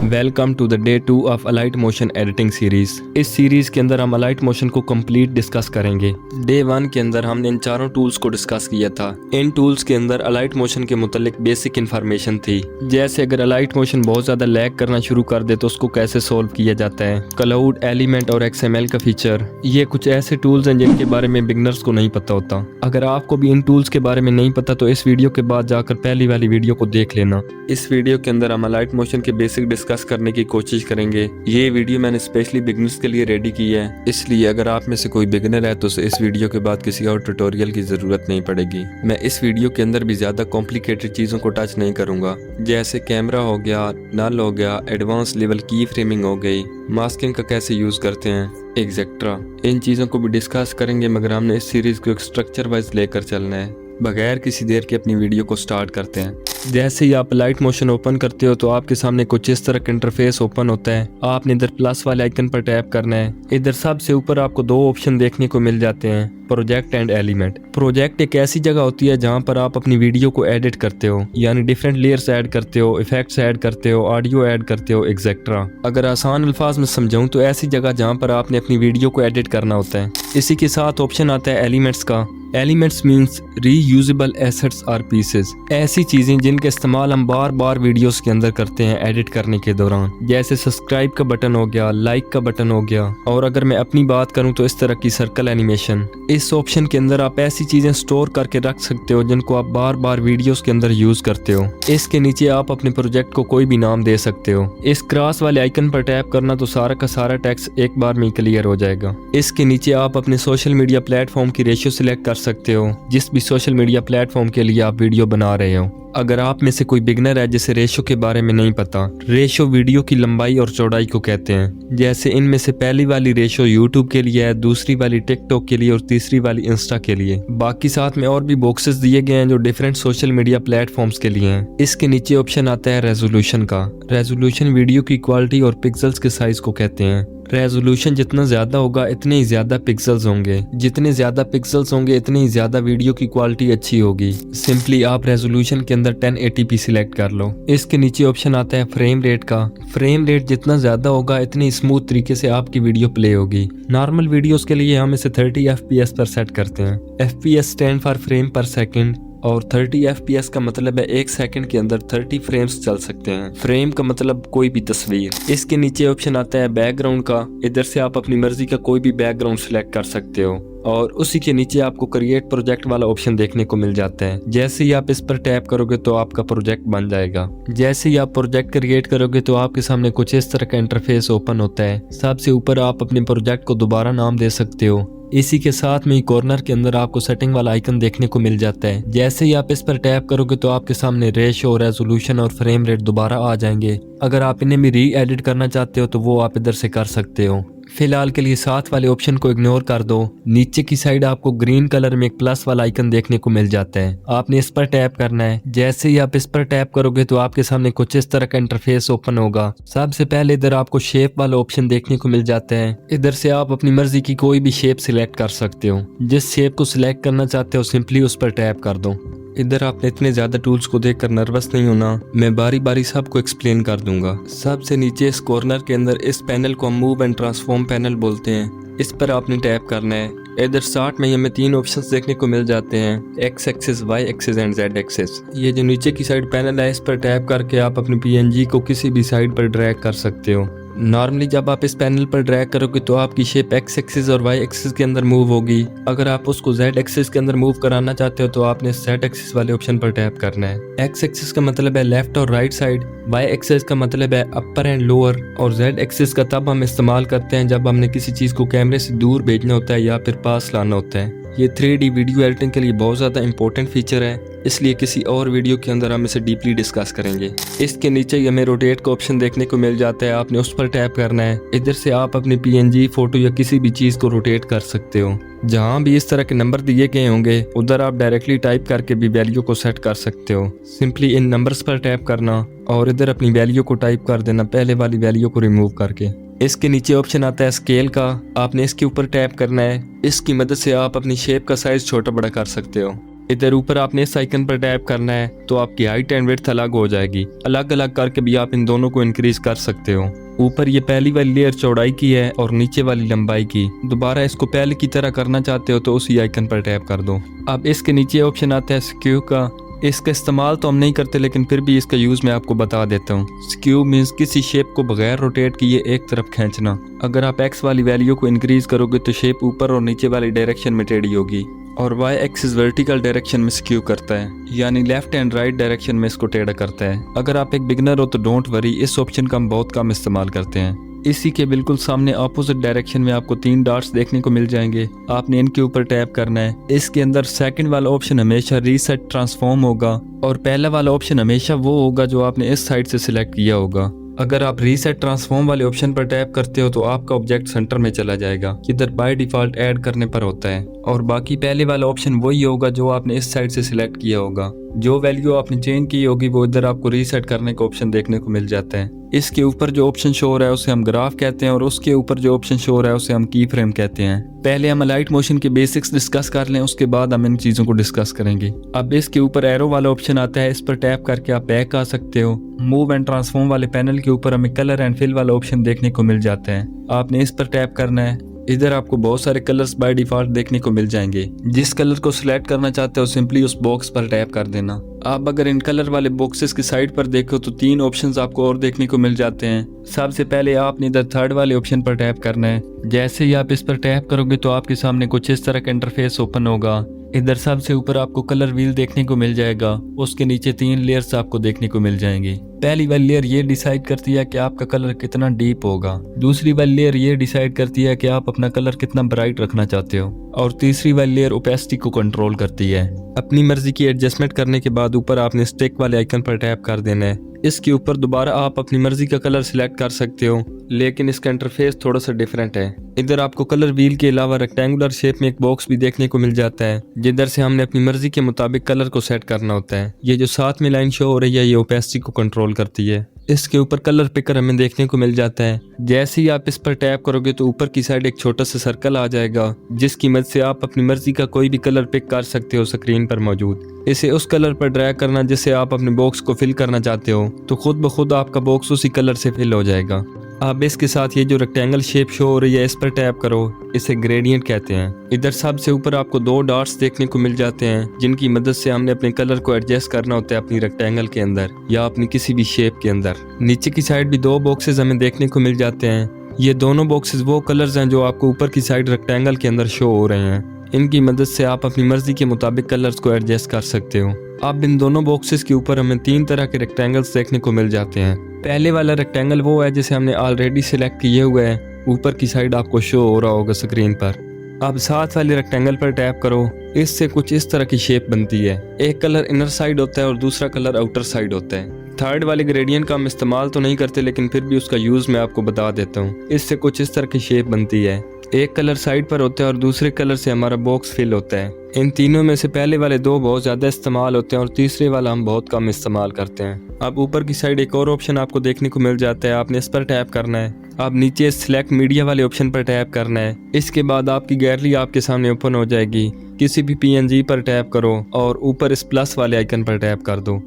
Welcome to the day 2 of Alight Motion editing series. इस series के अंदर हम अलाइट मोशन को कंप्लीट डिस्कस करेंगे। डे 1 के अंदर हमने इन चारों टूल्स को डिस्कस किया था। इन टूल्स के अंदर अलाइट मोशन के मुतालिक बेसिक इन्फॉर्मेशन थी, जैसे अगर अलाइट मोशन बहुत ज्यादा लैग करना शुरू कर दे तो उसको कैसे सोल्व किया जाता है, क्लाउड, एलिमेंट और XML का फीचर। ये कुछ ऐसे टूल्स हैं जिनके बारे में बिगनर्स को नहीं पता होता। अगर आपको भी इन टूल्स के बारे में नहीं पता तो इस वीडियो के बाद जाकर पहली वाली वीडियो को देख लेना। इस वीडियो के अंदर हम अलाइट मोशन के बेसिक डिस्कस करने की कोशिश करेंगे। ये वीडियो मैंने स्पेशली बिगनर्स के लिए रेडी की है, इसलिए अगर आप में से कोई बिगनर है तो इस वीडियो के बाद किसी और ट्यूटोरियल की जरूरत नहीं पड़ेगी। मैं इस वीडियो के अंदर भी ज्यादा कॉम्प्लिकेटेड चीजों को टच नहीं करूंगा, जैसे कैमरा हो गया, नल हो गया, एडवांस लेवल की फ्रेमिंग हो गई, मास्किंग का कैसे यूज करते हैं, एक्सेट्रा। इन चीजों को भी डिस्कस करेंगे, मगर हमने इस सीरीज को एक स्ट्रक्चर वाइज लेकर चलना है। बगैर किसी देर के अपनी वीडियो को स्टार्ट करते हैं। जैसे ही आप लाइट मोशन ओपन करते हो तो आपके सामने कुछ इस तरह का इंटरफेस ओपन होता है। आपने इधर प्लस वाले आइकन पर टैप करना है। इधर सबसे ऊपर आपको दो ऑप्शन देखने को मिल जाते हैं, प्रोजेक्ट एंड एलिमेंट। प्रोजेक्ट एक ऐसी जगह होती है जहां पर आप अपनी वीडियो को एडिट करते हो, यानी डिफरेंट लेयर्स ऐड करते हो, इफेक्ट्स ऐड करते हो, ऑडियो ऐड करते हो, एक्सेट्रा। अगर आसान अल्फाज में समझाऊं तो ऐसी जगह जहां पर आपने अपनी वीडियो को एडिट करना होता है। इसी के साथ ऑप्शन आता है एलिमेंट्स का। एलिमेंट्स मीन्स रीयूजेबल एसेट्स और पीसेस, ऐसी चीजें जिनका इस्तेमाल हम बार बार वीडियोस के अंदर करते हैं एडिट करने के दौरान, जैसे सब्सक्राइब का बटन हो गया, लाइक का बटन हो गया। और अगर मैं अपनी बात करूं तो इस तरह की सर्कल एनिमेशन। इस ऑप्शन के अंदर आप ऐसी चीजें स्टोर करके रख सकते हो जिनको आप बार बार वीडियोस के अंदर यूज करते हो। इसके नीचे आप अपने प्रोजेक्ट को कोई भी नाम दे सकते हो। इस क्रॉस वाले आइकन पर टैप करना तो सारा का सारा टेक्स्ट एक बार में क्लियर हो जाएगा। इसके नीचे आप अपने सोशल मीडिया प्लेटफॉर्म की रेशियो सिलेक्ट कर सकते हो, जिस भी सोशल मीडिया प्लेटफॉर्म के लिए आप वीडियो बना रहे हो। अगर आप में से कोई बिगनर है जिसे रेशो के बारे में नहीं पता, रेशो वीडियो की लंबाई और चौड़ाई को कहते हैं। जैसे इनमें से पहली वाली रेशो यूट्यूब के लिए है, दूसरी वाली टिकटॉक के लिए और तीसरी वाली इंस्टा के लिए। बाकी साथ में और भी बॉक्सेस दिए गए हैं जो डिफरेंट सोशल मीडिया प्लेटफॉर्म्स के लिए हैं। इसके नीचे ऑप्शन आता है रेजोल्यूशन का। रेजोल्यूशन वीडियो की क्वालिटी और पिक्सल्स के साइज को कहते हैं। रेजोल्यूशन जितना ज्यादा होगा इतने ही ज्यादा पिक्सल्स होंगे, जितने ज्यादा पिक्सल्स होंगे इतनी ही ज्यादा वीडियो की क्वालिटी अच्छी होगी। सिंपली आप रेजोल्यूशन के अंदर 1080p सिलेक्ट कर लो। इसके नीचे ऑप्शन आता है फ्रेम रेट का। फ्रेम रेट जितना ज्यादा होगा इतनी स्मूथ तरीके से आपकी वीडियो प्ले होगी। नॉर्मल वीडियोस के लिए हम इसे 30 FPS पर सेट करते हैं। FPS स्टैंड फॉर फ्रेम पर सेकंड और 30 FPS का मतलब है 1 सेकंड के अंदर 30 फ्रेम्स चल सकते हैं। फ्रेम का मतलब कोई भी तस्वीर। इसके नीचे ऑप्शन आता है बैकग्राउंड का। इधर से आप अपनी मर्जी का कोई भी बैकग्राउंड सिलेक्ट कर सकते हो और उसी के नीचे आपको क्रिएट प्रोजेक्ट वाला ऑप्शन देखने को मिल जाता है। जैसे ही आप इस पर टैप करोगे तो आपका प्रोजेक्ट बन जाएगा। जैसे ही आप प्रोजेक्ट क्रिएट करोगे तो आपके सामने कुछ इस तरह का इंटरफेस ओपन होता है। सबसे ऊपर आप अपने प्रोजेक्ट को दोबारा नाम दे सकते हो। इसी के साथ में कॉर्नर के अंदर आपको सेटिंग वाला आइकन देखने को मिल जाता है। जैसे ही आप इस पर टैप करोगे तो आपके सामने रेशो, रेजोल्यूशन और फ्रेम रेट दोबारा आ जाएंगे। अगर आप इन्हें भी री एडिट करना चाहते हो तो वो आप इधर से कर सकते हो। फिलहाल के लिए साथ वाले ऑप्शन को इग्नोर कर दो। नीचे की साइड आपको ग्रीन कलर में एक प्लस वाला आइकन देखने को मिल जाता है। आपने इस पर टैप करना है। जैसे ही आप इस पर टैप करोगे तो आपके सामने कुछ इस तरह का इंटरफेस ओपन होगा। सबसे पहले इधर आपको शेप वाला ऑप्शन देखने को मिल जाता है। इधर से आप अपनी मर्जी की कोई भी शेप सिलेक्ट कर सकते हो। जिस शेप को सिलेक्ट करना चाहते हो सिंपली उस पर टैप कर दो। इधर आपने इतने ज्यादा टूल्स को देखकर नर्वस नहीं होना, मैं बारी बारी सबको एक्सप्लेन कर दूंगा। सबसे नीचे इस कॉर्नर के अंदर इस पैनल को हम मूव एंड ट्रांसफॉर्म पैनल बोलते हैं। इस पर आपने टैप करना है। इधर स्टार्ट में हमें 3 ऑप्शंस देखने को मिल जाते हैं, X axis, Y axis and Z axis. ये जो नीचे की साइड पैनल है इस पर टैप करके आप अपनी PNG को किसी भी साइड पर ड्रैग कर सकते हो। नॉर्मली जब आप इस पैनल पर ड्रैग करोगे तो आपकी शेप X एक्सिस और Y एक्सिस के अंदर मूव होगी। अगर आप उसको Z एक्सिस के अंदर मूव कराना चाहते हो तो आपने Z एक्सिस वाले ऑप्शन पर टैप करना है। X एक्सिस का मतलब है लेफ्ट और राइट साइड, Y एक्सिस का मतलब है अपर एंड लोअर और Z एक्सिस का तब हम इस्तेमाल करते हैं जब हमने किसी चीज को कैमरे से दूर भेजना होता है या फिर पास लाना होता है। ये 3D वीडियो एडिटिंग के लिए बहुत ज़्यादा इंपॉर्टेंट फीचर है, इसलिए किसी और वीडियो के अंदर हम इसे डीपली डिस्कस करेंगे। इसके नीचे हमें रोटेट का ऑप्शन देखने को मिल जाता है। आपने उस पर टैप करना है। इधर से आप अपनी PNG, फोटो या किसी भी चीज़ को रोटेट कर सकते हो। जहाँ भी इस तरह के नंबर दिए गए होंगे उधर आप डायरेक्टली टाइप करके भी वैल्यू को सेट कर सकते हो। सिंपली इन नंबर्स पर टैप करना और इधर अपनी वैल्यू को टाइप कर देना, पहले वाली वैल्यू को रिमूव करके। इसके नीचे ऑप्शन आता है स्केल का। आपने इसके ऊपर टैप करना है। इसकी मदद से आप अपनी शेप का साइज छोटा बड़ा कर सकते हो। इधर ऊपर आपने इस आइकन पर टैप करना है तो आपकी हाइट एंड विड्थ अलग हो जाएगी। अलग अलग करके भी आप इन दोनों को इंक्रीज कर सकते हो। ऊपर ये पहली वाली लेयर चौड़ाई की है और नीचे वाली लंबाई की। दोबारा इसको पहले की तरह करना चाहते हो तो उसी आइकन पर टैप कर दो। अब इसके नीचे ऑप्शन आता है स्क्यू का। इसका इस्तेमाल तो हम नहीं करते लेकिन फिर भी इसका यूज मैं आपको बता देता हूँ। स्क्यू मीन्स किसी शेप को बगैर रोटेट किए एक तरफ खींचना। अगर आप एक्स वाली वैल्यू को इंक्रीज करोगे तो शेप ऊपर और नीचे वाली डायरेक्शन में टेढ़ी होगी और वाई एक्सिस वर्टिकल डायरेक्शन में स्क्यू करता है, यानी लेफ्ट एंड राइट डायरेक्शन में इसको टेढ़ा करता है। अगर आप एक बिगनर हो तो डोंट वरी, इस ऑप्शन का हम बहुत कम इस्तेमाल करते हैं। इसी के बिल्कुल सामने अपोजिट डायरेक्शन में आपको 3 डॉट्स देखने को मिल जाएंगे। आपने इनके ऊपर टैप करना है। इसके अंदर सेकंड वाला ऑप्शन हमेशा रीसेट ट्रांसफॉर्म होगा और पहला वाला ऑप्शन हमेशा वो होगा जो आपने इस साइड से सिलेक्ट किया होगा। अगर आप रीसेट ट्रांसफॉर्म वाले ऑप्शन पर टैप करते हो तो आपका ऑब्जेक्ट सेंटर में चला जाएगा, इधर बाय डिफॉल्ट ऐड करने पर होता है। और बाकी पहले वाला ऑप्शन वही होगा जो आपने इस साइड से सिलेक्ट किया होगा। जो वैल्यू आपने चेंज की होगी वो इधर आपको रीसेट करने का ऑप्शन देखने को मिल जाता है। इसके ऊपर जो ऑप्शन शो हो रहा है उसे हम ग्राफ कहते हैं और उसके ऊपर जो ऑप्शन शो हो रहा है उसे हम की फ्रेम कहते हैं। पहले हम अलाइट मोशन के बेसिक्स डिस्कस कर लें, उसके बाद हम इन चीजों को डिस्कस करेंगे। अब इसके ऊपर एरो वाला ऑप्शन आता है, इस पर टैप करके आप बैक आ सकते हो। मूव एंड ट्रांसफॉर्म वाले पैनल के ऊपर हमें कलर एंड फिल वाला ऑप्शन देखने को मिल जाता है। आपने इस पर टैप करना है। इधर आपको बहुत सारे कलर्स बाय डिफॉल्ट देखने को मिल जाएंगे। जिस कलर को सिलेक्ट करना चाहते हो सिंपली उस बॉक्स पर टैप कर देना। आप अगर इन कलर वाले बॉक्सेस की साइड पर देखो तो 3 ऑप्शंस आपको और देखने को मिल जाते हैं। सबसे पहले आपने इधर थर्ड वाले ऑप्शन पर टैप करना है। जैसे ही आप इस पर टैप करोगे तो आपके सामने कुछ इस तरह का इंटरफेस ओपन होगा। इधर सबसे ऊपर आपको कलर व्हील देखने को मिल जाएगा। उसके नीचे 3 लेयर्स आपको देखने को मिल जाएंगे। पहली वाली लेयर ये डिसाइड करती है कि आपका कलर कितना डीप होगा। दूसरी वाली लेयर ये डिसाइड करती है कि आप अपना कलर कितना ब्राइट रखना चाहते हो और तीसरी वाली लेयर ओपेसिटी को कंट्रोल करती है। अपनी मर्जी की एडजस्टमेंट करने के बाद ऊपर आपने स्टिक वाले आइकन पर टैप कर देना है। इसके ऊपर दोबारा आप अपनी मर्जी का कलर सिलेक्ट कर सकते हो, लेकिन इसका इंटरफेस थोड़ा सा डिफरेंट है। इधर आपको कलर व्हील के अलावा रेक्टेंगुलर शेप में एक बॉक्स भी देखने को मिल जाता है, जिधर से हमने अपनी मर्जी के मुताबिक कलर को सेट करना होता है। ये जो साथ में लाइन शो हो रही है ये ओपेसिटी को कंट्रोल करती है। इसके ऊपर कलर पिकर हमें देखने को मिल जाता है। जैसे ही आप इस पर टैप करोगे तो ऊपर की साइड एक छोटा सा सर्कल आ जाएगा, जिसकी मदद से आप अपनी मर्जी का कोई भी कलर पिक कर सकते हो स्क्रीन पर मौजूद। इसे उस कलर पर ड्रैग करना जिससे आप अपने बॉक्स को फिल करना चाहते हो, तो खुद ब खुद आपका बॉक्स उसी कलर से फिल हो जाएगा। अब इसके साथ ये जो रेक्टेंगल शेप शो हो रही है इस पर टैप करो, इसे ग्रेडियंट कहते हैं। इधर सबसे ऊपर आपको 2 डॉट्स देखने को मिल जाते हैं, जिनकी मदद से हमने अपने कलर को एडजस्ट करना होता है अपनी रेक्टेंगल के अंदर या अपनी किसी भी शेप के अंदर। नीचे की साइड भी 2 बॉक्सेस हमें देखने को मिल जाते हैं। ये दोनों बॉक्सेस वो कलर्स हैं जो आपको ऊपर की साइड रेक्टेंगल के अंदर शो हो रहे हैं। इनकी मदद से आप अपनी मर्जी के मुताबिक कलर्स को एडजस्ट कर सकते हो। अब इन दोनों बॉक्सेस के ऊपर हमें 3 तरह के रेक्टेंगल्स देखने को मिल जाते हैं। पहले वाला रेक्टेंगल वो है जिसे हमने ऑलरेडी सिलेक्ट किए हुए हैं, ऊपर की साइड आपको शो हो रहा होगा स्क्रीन पर। अब साथ वाले रेक्टेंगल पर टैप करो, इससे कुछ इस तरह की शेप बनती है। एक कलर इनर साइड होता है और दूसरा कलर आउटर साइड होता है। थर्ड वाले ग्रेडियंट का हम इस्तेमाल तो नहीं करते, लेकिन फिर भी उसका यूज मैं आपको बता देता हूँ। इससे कुछ इस तरह की शेप बनती है। एक कलर साइड पर होता है और दूसरे कलर से हमारा बॉक्स फिल होता है। इन तीनों में से पहले वाले 2 बहुत ज्यादा इस्तेमाल होते हैं और तीसरे वाला हम बहुत कम इस्तेमाल करते हैं। अब ऊपर की साइड एक और ऑप्शन आपको देखने को मिल जाता है, आपने इस पर टैप करना है। अब नीचे सिलेक्ट मीडिया वाले ऑप्शन पर टैप करना है। इसके बाद आपकी गैलरी आपके सामने ओपन हो जाएगी। किसी भी PNG पर टैप करो और ऊपर इस प्लस वाले आइकन पर टैप कर दो।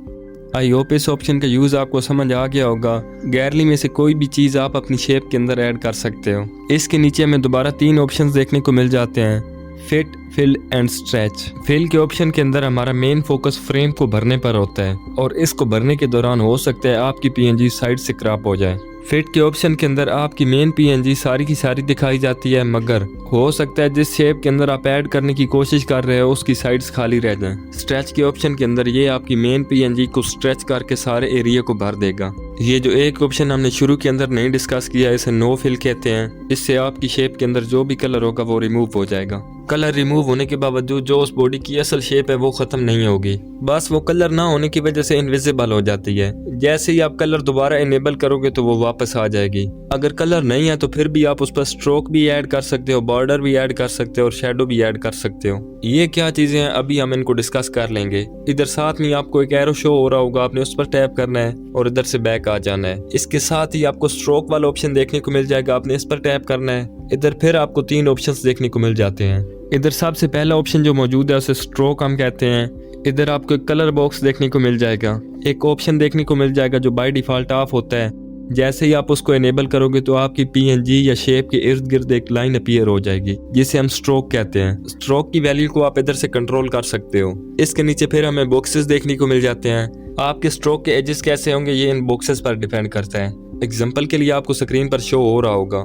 आई होप इस ऑप्शन का यूज आपको समझ आ गया होगा। गैलरी में से कोई भी चीज आप अपनी शेप के अंदर ऐड कर सकते हो। इसके नीचे हमें दोबारा 3 ऑप्शंस देखने को मिल जाते हैं, fit, fill and stretch. Fill के ऑप्शन के अंदर हमारा मेन फोकस फ्रेम को भरने पर होता है और इसको भरने के दौरान हो सकता है आपकी PNG साइड से क्रॉप हो जाए। फिट के ऑप्शन के अंदर आपकी मेन PNG सारी की सारी दिखाई जाती है, मगर हो सकता है जिस शेप के अंदर आप ऐड करने की कोशिश कर रहे हो उसकी साइड्स खाली रह जाएं। स्ट्रेच के ऑप्शन के अंदर ये आपकी मेन PNG को स्ट्रेच करके सारे एरिया को भर देगा। ये जो एक ऑप्शन हमने शुरू के अंदर नहीं डिस्कस किया, इसे नो फिल कहते हैं। इससे आपकी शेप के अंदर जो भी कलर होगा वो रिमूव हो जाएगा। कलर रिमूव होने के बावजूद जो उस बॉडी की असल शेप है वो खत्म नहीं होगी, बस वो कलर ना होने की वजह से इनविजिबल हो जाती है। जैसे ही आप कलर दोबारा इनेबल करोगे तो वो वापस आ जाएगी। अगर कलर नहीं है तो फिर भी आप उस पर स्ट्रोक भी ऐड कर सकते हो, बॉर्डर भी ऐड कर सकते हो और शेडो भी ऐड कर सकते हो। ये क्या चीजें हैं अभी हम इनको डिस्कस कर लेंगे। इधर साथ में आपको एक एरो शो हो रहा होगा, आपने उस पर टैप करना है और इधर से बैक आ जाना है। इसके साथ ही आपको स्ट्रोक वाला ऑप्शन देखने को मिल जाएगा, आपने इस पर टैप करना है। इधर फिर आपको 3 ऑप्शंस देखने को मिल जाते हैं। इधर सबसे पहला ऑप्शन जो मौजूद है उसे स्ट्रोक हम कहते हैं। इधर आपको एक कलर बॉक्स देखने को मिल जाएगा, एक ऑप्शन देखने को मिल जाएगा जो बाय डिफॉल्ट ऑफ होता है। जैसे ही आप उसको एनेबल करोगे तो आपकी पीएनजी या शेप के इर्द गिर्द एक लाइन अपीयर हो जाएगी जिसे हम स्ट्रोक कहते हैं। स्ट्रोक की वैल्यू को आप इधर से कंट्रोल कर सकते हो। इसके नीचे फिर हमें बॉक्सेस देखने को मिल जाते हैं। आपके स्ट्रोक के एजेस कैसे होंगे ये इन बॉक्सेस पर डिपेंड करता है। एग्जाम्पल के लिए आपको स्क्रीन पर शो हो रहा होगा।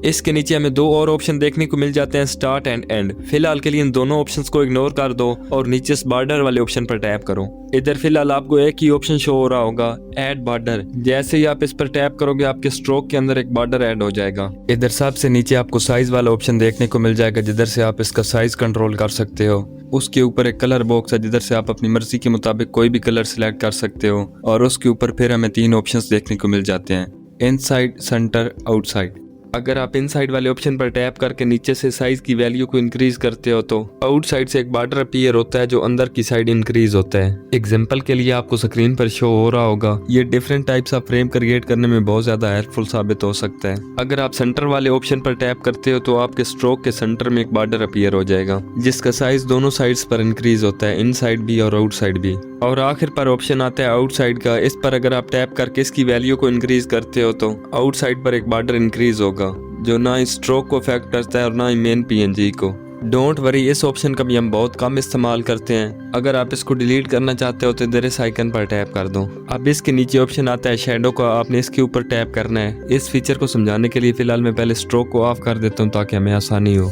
इसके नीचे हमें दो और ऑप्शन देखने को मिल जाते हैं, स्टार्ट एंड एंड। फिलहाल के लिए इन दोनों ऑप्शंस को इग्नोर कर दो और नीचे इस बॉर्डर वाले ऑप्शन पर टैप करो। इधर फिलहाल आपको एक ही ऑप्शन शो हो रहा होगा, ऐड बॉर्डर। जैसे ही आप इस पर टैप करोगे आपके स्ट्रोक के अंदर एक बॉर्डर ऐड हो जाएगा। इधर सबसे नीचे आपको साइज वाला ऑप्शन देखने को मिल जाएगा जिधर से आप इसका साइज कंट्रोल कर सकते हो। उसके ऊपर एक कलर बॉक्स है जिधर से आप अपनी मर्जी के मुताबिक कोई भी कलर सिलेक्ट कर सकते हो। और उसके ऊपर फिर हमें तीन ऑप्शंस देखने को मिल जाते हैं, इनसाइड, सेंटर, आउटसाइड। अगर आप इनसाइड वाले ऑप्शन पर टैप करके नीचे से साइज की वैल्यू को इंक्रीज करते हो तो आउटसाइड से एक बॉर्डर अपीयर होता है जो अंदर की साइड इंक्रीज होता है। एग्जांपल के लिए आपको स्क्रीन पर शो हो रहा होगा। ये different types of frame create करने में बहुत ज्यादा हेल्पफुल साबित हो सकता है। अगर आप सेंटर वाले ऑप्शन पर टैप करते हो तो आपके स्ट्रोक के सेंटर में एक बॉर्डर अपीयर हो जाएगा जिसका साइज दोनों साइड्स पर इंक्रीज होता है, इनसाइड भी और आउटसाइड भी। और आखिर पर ऑप्शन आता है आउटसाइड का। इस पर अगर आप टैप करके इसकी वैल्यू को इंक्रीज करते हो तो आउटसाइड पर एक बॉर्डर इंक्रीज होगा जो ना ही स्ट्रोक को अफेक्ट करता है और ना ही मेन पीएनजी को। डोंट वरी, इस ऑप्शन का भी हम बहुत कम इस्तेमाल करते हैं। अगर आप इसको डिलीट करना चाहते हो तो इधर इस आइकन पर टैप कर दो। अब इसके नीचे ऑप्शन आता है शैडो का, आपने इसके ऊपर टैप करना है। इस फीचर को समझाने के लिए फिलहाल मैं पहले स्ट्रोक को ऑफ कर देता हूँ ताकि हमें आसानी हो।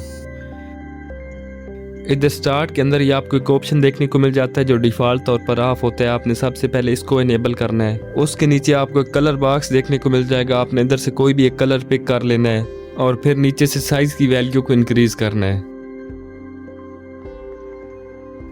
इधर स्टार्ट के अंदर ये आपको एक ऑप्शन देखने को मिल जाता है जो डिफॉल्ट तौर पर ऑफ होता है। आपने सबसे पहले इसको इनेबल करना है। उसके नीचे आपको एक कलर बॉक्स देखने को मिल जाएगा। आपने इधर से कोई भी एक कलर पिक कर लेना है और फिर नीचे से साइज की वैल्यू को इंक्रीज करना है।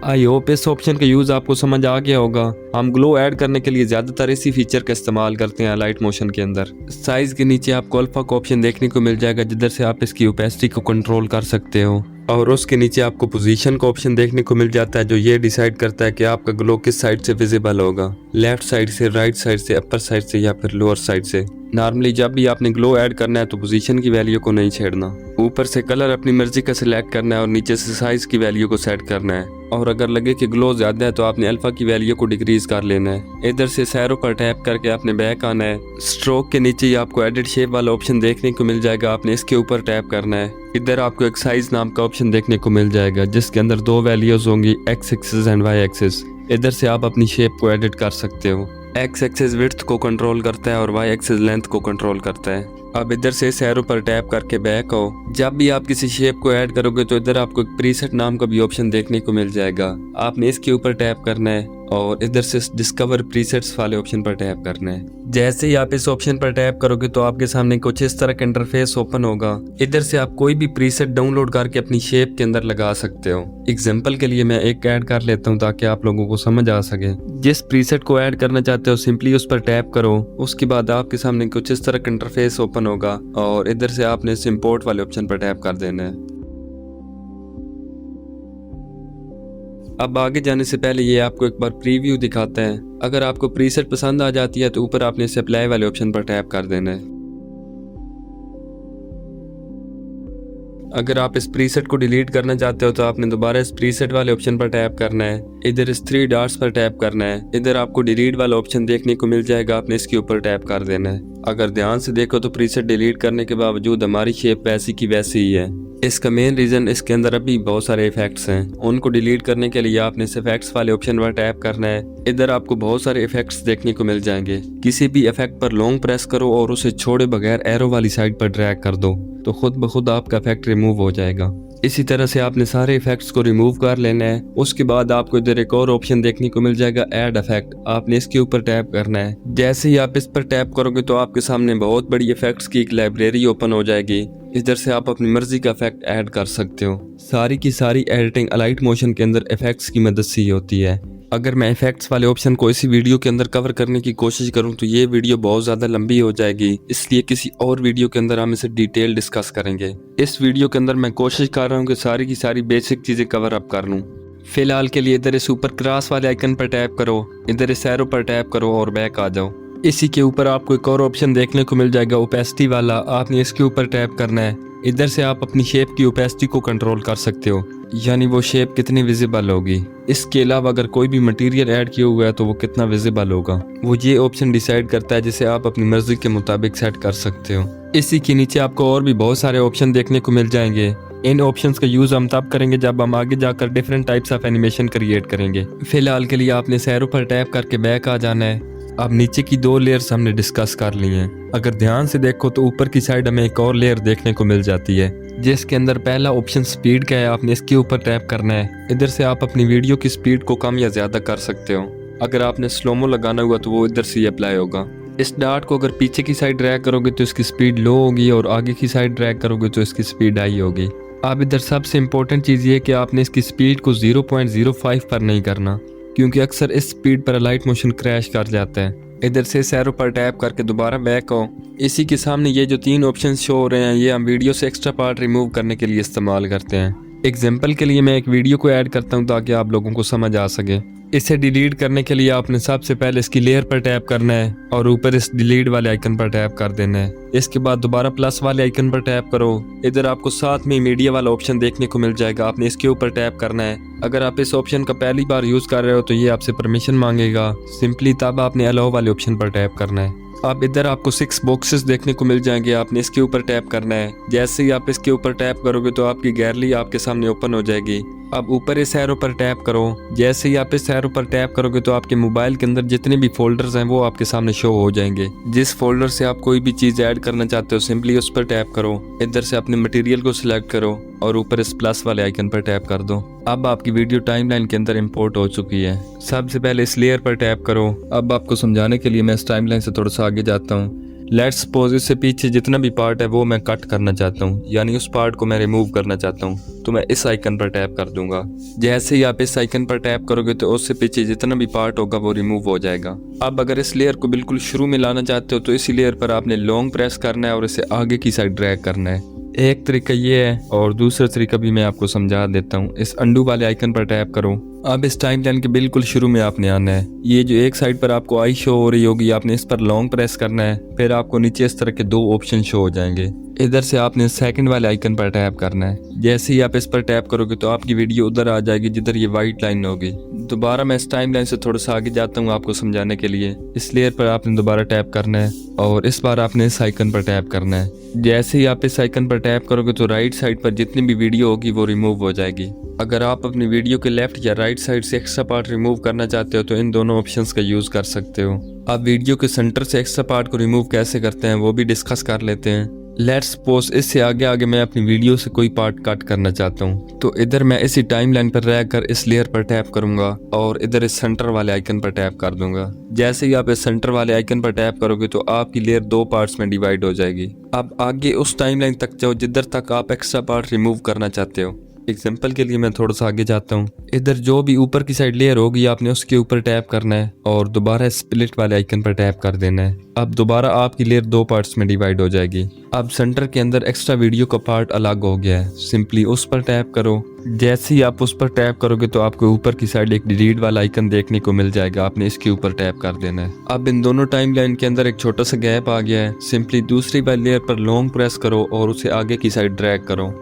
आई होप इस ऑप्शन का यूज आपको समझ आ गया होगा। हम ग्लो ऐड करने के लिए ज्यादातर इसी फीचर का इस्तेमाल करते हैं लाइट मोशन के अंदर। साइज के नीचे आपको अल्फा का ऑप्शन देखने को मिल जाएगा जिधर से आप इसकी ओपेसिटी को कंट्रोल कर सकते हो। और उसके नीचे आपको पोजीशन का ऑप्शन देखने को मिल जाता है जो ये डिसाइड करता है कि आपका ग्लो किस साइड से विजिबल होगा, लेफ्ट साइड से, राइट साइड से, अपर साइड से या फिर लोअर साइड से। नॉर्मली जब भी आपने ग्लो ऐड करना है तो पोजीशन की वैल्यू को नहीं छेड़ना। ऊपर से कलर अपनी मर्जी का सिलेक्ट करना है और नीचे से साइज की वैल्यू को सेट करना है। और अगर लगे कि ग्लो ज्यादा है तो आपने अल्फा की वैल्यू को डिक्रीज कर लेना है। इधर से सैरो पर टैप करके आपने बैक आना है। स्ट्रोक के नीचे ही आपको एडिट शेप वाला ऑप्शन देखने को मिल जाएगा, आपने इसके ऊपर टैप करना है। इधर आपको एक साइज नाम का ऑप्शन देखने को मिल जाएगा जिसके अंदर दो वैल्यूज होंगी, X axis and Y axis. इधर से आप अपनी शेप को एडिट कर सकते हो। एक्स एक्सिस विड्थ को कंट्रोल करता है और वाई एक्सिस लेंथ को कंट्रोल करता है। अब इधर से इस एरो पर टैप करके बैक आओ। जब भी आप किसी शेप को ऐड करोगे तो इधर आपको एक प्रीसेट नाम का भी ऑप्शन देखने को मिल जाएगा। आपने इसके ऊपर टैप करना है और इधर से डिस्कवर प्रीसेट्स वाले ऑप्शन पर टैप करना है। जैसे ही आप इस ऑप्शन पर टैप करोगे तो आपके सामने कुछ इस तरह का इंटरफेस ओपन होगा। इधर से आप कोई भी प्रीसेट डाउनलोड करके अपनी शेप के अंदर लगा सकते हो। एग्जांपल के लिए मैं एक ऐड कर लेता हूँ ताकि आप लोगों को समझ आ सके। जिस प्रीसेट को ऐड करना चाहते हो सिंपली उस पर टैप करो। उसके बाद आपके सामने कुछ इस तरह का इंटरफेस ओपन होगा और इधर से आपने इस इंपोर्ट वाले ऑप्शन पर टैप कर देना है। अब आगे जाने से पहले ये आपको एक बार प्रीव्यू दिखाता है। अगर आपको प्रीसेट पसंद आ जाती है तो ऊपर आपने इस अप्लाई वाले ऑप्शन पर टैप कर देना है। अगर आप इस प्रीसेट को डिलीट करना चाहते हो तो आपने दोबारा इस प्रीसेट वाले ऑप्शन पर टैप करना है। इधर इस 3 डॉट्स पर टैप करना है। इधर आपको डिलीट वाला ऑप्शन देखने को मिल जाएगा, आपने इसके ऊपर टैप कर देना है। अगर ध्यान से देखो तो प्रीसेट डिलीट करने के बावजूद हमारी शेप वैसी की वैसी ही है। इसका मेन रीजन इसके अंदर अभी बहुत सारे इफेक्ट्स हैं। उनको डिलीट करने के लिए आपने इस इफेक्ट्स वाले ऑप्शन पर टैप करना है। इधर आपको बहुत सारे इफेक्ट्स देखने को मिल जाएंगे। किसी भी इफेक्ट पर लॉन्ग प्रेस करो और उसे छोड़े बगैर एरो वाली साइड पर ड्रैग कर दो तो खुद ब खुद आपका इफेक्ट रिमूव हो जाएगा। इसी तरह से आपने सारे इफेक्ट्स को रिमूव कर लेना है। उसके बाद आपको इधर एक और ऑप्शन देखने को मिल जाएगा, ऐड इफेक्ट। आपने इसके ऊपर टैप करना है। जैसे ही आप इस पर टैप करोगे तो आपके सामने बहुत बड़ी इफेक्ट्स की एक लाइब्रेरी ओपन हो जाएगी। इधर से आप अपनी मर्जी का इफेक्ट ऐड कर सकते हो। सारी की सारी एडिटिंग अलाइट मोशन के अंदर इफेक्ट्स की मदद से ही होती है। अगर मैं इफेक्ट्स वाले ऑप्शन को इसी वीडियो के अंदर कवर करने की कोशिश करूं तो ये वीडियो बहुत ज़्यादा लंबी हो जाएगी, इसलिए किसी और वीडियो के अंदर हम इसे डिटेल डिस्कस करेंगे। इस वीडियो के अंदर मैं कोशिश कर रहा हूं कि सारी की सारी बेसिक चीज़ें कवर अप कर लूं। फिलहाल के लिए इधर इस ऊपर क्रॉस वाले आइकन पर टैप करो, इधर इस एरो पर टैप करो और बैक आ जाओ। इसी के ऊपर आपको एक और ऑप्शन देखने को मिल जाएगा ओपेसिटी वाला। आपने इसके ऊपर टैप करना है। इधर से आप अपनी शेप की ओपेसिटी को कंट्रोल कर सकते हो, यानी वो शेप कितनी विजिबल होगी। इसके अलावा अगर कोई भी मटेरियल ऐड किया हुआ है तो वो कितना विजिबल होगा, वो ये ऑप्शन डिसाइड करता है, जिसे आप अपनी मर्जी के मुताबिक सेट कर सकते हो। इसी के नीचे आपको और भी बहुत सारे ऑप्शन देखने को मिल जाएंगे। इन ऑप्शंस का यूज हम तब करेंगे जब हम आगे जाकर different types of animation create करेंगे। फिलहाल के लिए आपने सैरो पर टैप करके बैक आ जाना है। अब नीचे की 2 लेयर्स हमने डिस्कस कर ली हैं। अगर ध्यान से देखो तो ऊपर की साइड हमें एक और लेयर देखने को मिल जाती है, जिसके अंदर पहला ऑप्शन स्पीड का है। आपने इसके ऊपर टैप करना है। इधर से आप अपनी वीडियो की स्पीड को कम या ज्यादा कर सकते हो। अगर आपने स्लोमो लगाना हुआ तो वो इधर से ही अप्लाई होगा। इस डार्ट को अगर पीछे की साइड ड्रैग करोगे तो इसकी स्पीड लो होगी और आगे की साइड ड्रैग करोगे तो इसकी स्पीड हाई होगी। अब इधर सबसे इम्पोर्टेंट चीज़ ये कि आपने इसकी स्पीड को 0.05 पर नहीं करना, क्योंकि अक्सर इस स्पीड पर लाइट मोशन क्रैश कर जाता है। इधर से सैरो पर टैप करके दोबारा बैक हो। इसी के सामने ये जो 3 ऑप्शन शो हो रहे हैं, ये हम वीडियो से एक्स्ट्रा पार्ट रिमूव करने के लिए इस्तेमाल करते हैं। एग्जाम्पल के लिए मैं एक वीडियो को ऐड करता हूँ ताकि आप लोगों को समझ आ सके। इसे डिलीट करने के लिए आपने सबसे पहले इसकी लेयर पर टैप करना है और ऊपर इस डिलीट वाले आइकन पर टैप कर देना है। इसके बाद दोबारा प्लस वाले आइकन पर टैप करो। इधर आपको साथ में मीडिया वाला ऑप्शन देखने को मिल जाएगा। आपने इसके ऊपर टैप करना है। अगर आप इस ऑप्शन का पहली बार यूज कर रहे हो तो ये आपसे परमिशन मांगेगा। सिंपली तब आपने अलाउ वाले ऑप्शन पर टैप करना है। अब इधर आपको 6 बॉक्सेस देखने को मिल जाएंगे। आपने इसके ऊपर टैप करना है। जैसे ही आप इसके ऊपर टैप करोगे तो आपकी गैलरी आपके सामने ओपन हो जाएगी। अब ऊपर इस एरो पर टैप करो। जैसे ही आप इस एरो पर टैप करोगे तो आपके मोबाइल के अंदर जितने भी फोल्डर्स हैं वो आपके सामने शो हो जाएंगे। जिस फोल्डर से आप कोई भी चीज़ ऐड करना चाहते हो सिंपली उस पर टैप करो। इधर से अपने मटेरियल को सिलेक्ट करो और ऊपर इस प्लस वाले आइकन पर टैप कर दो। अब आपकी वीडियो टाइमलाइन के अंदर इंपोर्ट हो चुकी है। सबसे पहले इस लेयर पर टैप करो। अब आपको समझाने के लिए मैं इस टाइमलाइन से थोड़ा सा आगे जाता हूँ। लेट्स सपोज इससे पीछे जितना भी पार्ट है वो मैं कट करना चाहता हूँ, यानी उस पार्ट को मैं रिमूव करना चाहता हूँ, तो मैं इस आइकन पर टैप कर दूंगा। जैसे ही आप इस आइकन पर टैप करोगे तो उससे पीछे जितना भी पार्ट होगा वो रिमूव हो जाएगा। अब अगर इस लेयर को बिल्कुल शुरू में लाना चाहते हो तो इसी लेयर पर आपने लॉन्ग प्रेस करना है और इसे आगे की साइड ड्रैग करना है। एक तरीका ये है और दूसरा तरीका भी मैं आपको समझा देता हूँ। इस अंडू वाले आइकन पर टैप करो। अब इस टाइमलाइन के बिल्कुल शुरू में आपने आना है। ये जो एक साइड पर आपको आई शो हो रही होगी, आपने इस पर लॉन्ग प्रेस करना है। फिर आपको नीचे इस तरह के 2 ऑप्शन शो हो जाएंगे। इधर से आपने सेकंड वाले आइकन पर टैप करना है। जैसे ही आप इस पर टैप करोगे तो आपकी वीडियो उधर आ जाएगी जिधर ये वाइट लाइन होगी। दोबारा मैं इस टाइमलाइन से थोड़ा सा आगे जाता हूँ आपको समझाने के लिए। इस लेयर पर आपने दोबारा टैप करना है और इस बार आपने इस आइकन पर टैप करना है। जैसे ही आप इस आइकन पर टैप करोगे तो राइट साइड पर जितनी भी वीडियो होगी वो रिमूव हो जाएगी। अगर आप अपनी वीडियो के लेफ्ट या राइट साइड से एक्स्ट्रा पार्ट रिमूव करना चाहते हो तो इन दोनों ऑप्शंस का यूज कर सकते हो। अब वीडियो के सेंटर से एक्स्ट्रा पार्ट को रिमूव कैसे करते हैं वो भी डिस्कस कर लेते हैं। लेट्स सपोज इससे आगे मैं अपनी वीडियो से कोई पार्ट कट करना चाहता हूँ, तो इधर मैं इसी टाइमलाइन पर रहकर इस लेयर पर टैप करूंगा और इधर इस सेंटर वाले आइकन पर टैप कर दूंगा। जैसे ही आप इस सेंटर वाले आइकन पर टैप करोगे तो आपकी लेयर 2 पार्ट्स में डिवाइड हो जाएगी। अब आगे उस टाइमलाइन तक जाओ जिधर तक आप एक्स्ट्रा पार्ट रिमूव करना चाहते हो। एग्जाम्पल के लिए मैं थोड़ा सा आगे जाता हूँ। इधर जो भी ऊपर की साइड लेयर होगी आपने उसके ऊपर टैप करना है और दोबारा स्प्लिट वाले आइकन पर टैप कर देना है। अब दोबारा आपकी लेयर 2 पार्ट्स में डिवाइड हो जाएगी। अब सेंटर के अंदर एक्स्ट्रा वीडियो का पार्ट अलग हो गया है। सिंपली उस पर टैप करो। जैसे ही आप उस पर टैप करोगे तो आपको ऊपर की साइड एक डिलीट वाला आइकन देखने को मिल जाएगा। आपने इसके ऊपर टैप कर देना है। अब इन दोनों टाइमलाइन के अंदर एक छोटा सा गैप आ गया है। सिंपली दूसरी वाली लेयर पर लॉन्ग प्रेस करो और उसे आगे की साइड ड्रैग करो।